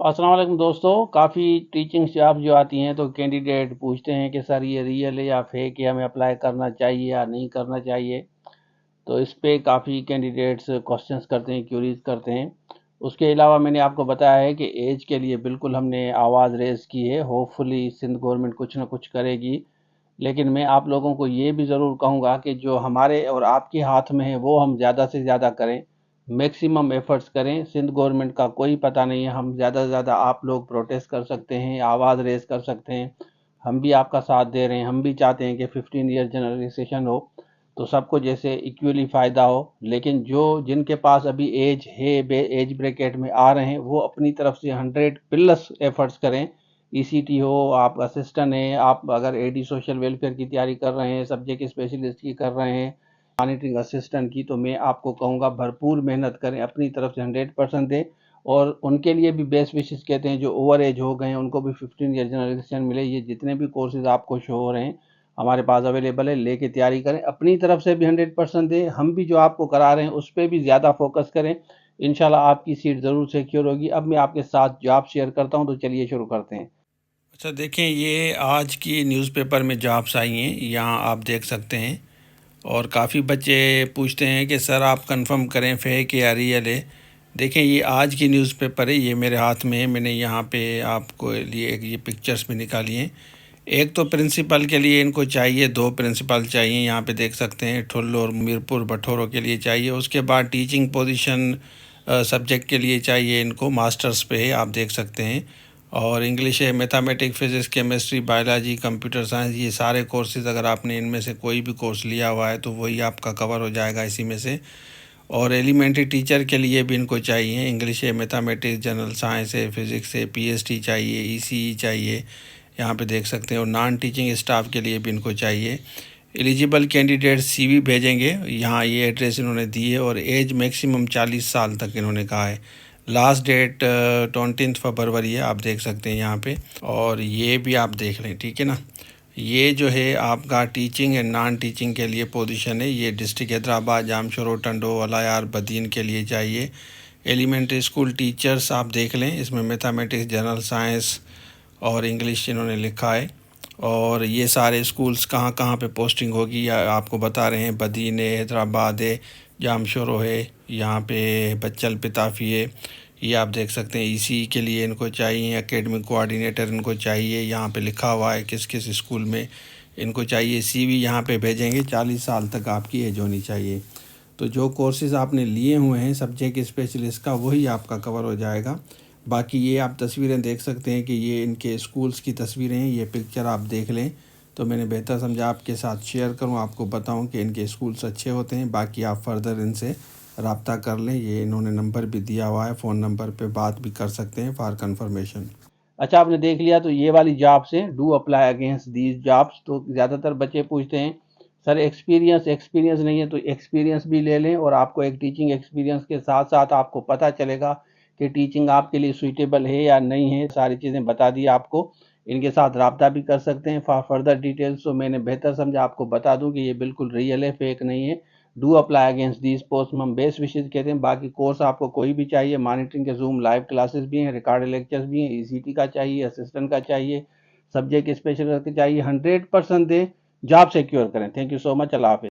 अस्सलाम वालेकुम दोस्तों। काफ़ी टीचिंग जॉब जो आती हैं तो कैंडिडेट पूछते हैं कि सर ये रियल है या फेक है, हमें अप्लाई करना चाहिए या नहीं करना चाहिए। तो इस पे काफ़ी कैंडिडेट्स क्वेश्चंस करते हैं, क्यूरीज करते हैं। उसके अलावा मैंने आपको बताया है कि एज के लिए बिल्कुल हमने आवाज़ रेज़ की है। होपफुली सिंध गवर्नमेंट कुछ ना कुछ करेगी। लेकिन मैं आप लोगों को ये भी ज़रूर कहूँगा कि जो हमारे और आपके हाथ में है वो हम ज़्यादा से ज़्यादा करें, मैक्सिमम एफर्ट्स करें। सिंध गवर्नमेंट का कोई पता नहीं है, हम ज़्यादा से ज़्यादा आप लोग प्रोटेस्ट कर सकते हैं, आवाज़ रेज़ कर सकते हैं। हम भी आपका साथ दे रहे हैं, हम भी चाहते हैं कि 15 ईयर जनरलाइजेशन हो तो सबको जैसे इक्वली फ़ायदा हो। लेकिन जो जिनके पास अभी एज है, एज ब्रैकेट में आ रहे हैं, वो अपनी तरफ से 100 प्लस एफर्ट्स करें। ईसीटी हो, आप असिस्टेंट हैं, आप अगर एडी सोशल वेलफेयर की तैयारी कर रहे हैं, सब्जेक्ट स्पेशलिस्ट की कर रहे हैं, मॉनिटरिंग असिस्टेंट की, तो मैं आपको कहूँगा भरपूर मेहनत करें, अपनी तरफ से 100% दें। और उनके लिए भी बेस्ट विशेस कहते हैं जो ओवर एज हो गए हैं, उनको भी 15 ईयर जनरलाइजेशन मिले। ये जितने भी कोर्सेज आपको शो हो रहे हैं हमारे पास अवेलेबल है, लेके तैयारी करें, अपनी तरफ से भी 100% दें। हम भी जो आपको करा रहे हैं उस पर भी ज़्यादा फोकस करें। इंशाल्लाह आपकी सीट ज़रूर सिक्योर होगी। अब मैं आपके साथ जॉब शेयर करता हूं, तो चलिए शुरू करते हैं। अच्छा देखें, ये आज की न्यूज़पेपर में जॉब्स आई हैं, यहाँ आप देख सकते हैं। और काफ़ी बच्चे पूछते हैं कि सर आप कंफर्म करें फेक या रियल है। देखें, ये आज की न्यूज़पेपर है, ये मेरे हाथ में है। मैंने यहाँ पे आपको लिए एक ये पिक्चर्स भी निकाली हैं। एक तो प्रिंसिपल के लिए इनको चाहिए, 2 प्रिंसिपल चाहिए, यहाँ पे देख सकते हैं, ठुल्ल और मीरपुर भठोरो के लिए चाहिए। उसके बाद टीचिंग पोजीशन सब्जेक्ट के लिए चाहिए इनको, मास्टर्स पे है, आप देख सकते हैं। और इंग्लिश है, mathematics, physics, chemistry, biology, computer science, ये सारे कोर्सेज़ अगर आपने इनमें से कोई भी कोर्स लिया हुआ है तो वही आपका कवर हो जाएगा इसी में से। और एलिमेंट्री टीचर के लिए भी इनको चाहिए, इंग्लिश है, मैथमेटिक्स, जनरल साइंस है, फिज़िक्स है, पीएचडी चाहिए, ईसीई चाहिए, यहाँ पे देख सकते हैं। और नॉन टीचिंग स्टाफ के लिए भी इनको चाहिए। एलिजिबल कैंडिडेट सीवी भेजेंगे, यहाँ ये एड्रेस इन्होंने दी है। और एज मैक्सिमम 40 साल तक इन्होंने कहा है। लास्ट डेट 20 फरवरी है, आप देख सकते हैं यहाँ पे। और ये भी आप देख लें, ठीक है ना। ये जो है आपका टीचिंग एंड नॉन टीचिंग के लिए पोजीशन है। ये डिस्ट्रिक्ट हैदराबाद, जामशोरो, टंडो, अलायार, बदीन के लिए चाहिए। एलिमेंट्री स्कूल टीचर्स आप देख लें, इसमें मैथमेटिक्स, जनरल साइंस और इंग्लिश इन्होंने लिखा है। और ये सारे स्कूल्स कहाँ कहाँ पे पोस्टिंग होगी या आपको बता रहे हैं। बदीन है, हैदराबाद है, जामशोरो है, यहाँ पे बच्चल पिताफ़ी है, ये आप देख सकते हैं। इसी के लिए इनको चाहिए एकेडमिक कोऑर्डिनेटर, इनको चाहिए, यहाँ पे लिखा हुआ है किस किस स्कूल में इनको चाहिए। सीवी यहाँ पे भेजेंगे, 40 साल तक आपकी एज होनी चाहिए। तो जो कोर्सेज़ आपने लिए हुए हैं सब्जेक्ट स्पेशलिस्ट का, वही आपका कवर हो जाएगा। बाकी ये आप तस्वीरें देख सकते हैं कि ये इनके स्कूल्स की तस्वीरें हैं। ये पिक्चर आप देख लें तो मैंने बेहतर समझा आपके साथ शेयर करूं, आपको बताऊं कि इनके स्कूल्स अच्छे होते हैं। बाकी आप फर्दर इनसे रब्ता कर लें, ये इन्होंने नंबर भी दिया हुआ है, फ़ोन नंबर पे बात भी कर सकते हैं फॉर कंफर्मेशन। अच्छा, आपने देख लिया तो ये वाली जॉब्स हैं, do apply against these jobs. तो ज़्यादातर बच्चे पूछते हैं सर एक्सपीरियंस नहीं है, तो एक्सपीरियंस भी ले लें और आपको एक टीचिंग एक्सपीरियंस के साथ साथ आपको पता चलेगा कि टीचिंग आपके लिए सूटेबल है या नहीं है। सारी चीज़ें बता दी आपको। इनके साथ रब्ता भी कर सकते हैं फॉर फर्दर डिटेल्स। तो मैंने बेहतर समझा आपको बता दूं कि ये बिल्कुल रियल है, फेक नहीं है। Do apply against these post हम बेस्ट विशेज कहते हैं। बाकी कोर्स आपको कोई भी चाहिए, मॉनिटरिंग के जूम लाइव क्लासेस भी हैं, रिकॉर्ड लेक्चर्स भी हैं, ईसीटी का चाहिए, असिस्टेंट का चाहिए, सब्जेक्ट स्पेशलिस्ट का चाहिए, 100% दें, जॉब सिक्योर करें। Thank you so much. अल्लाह हाफिज़।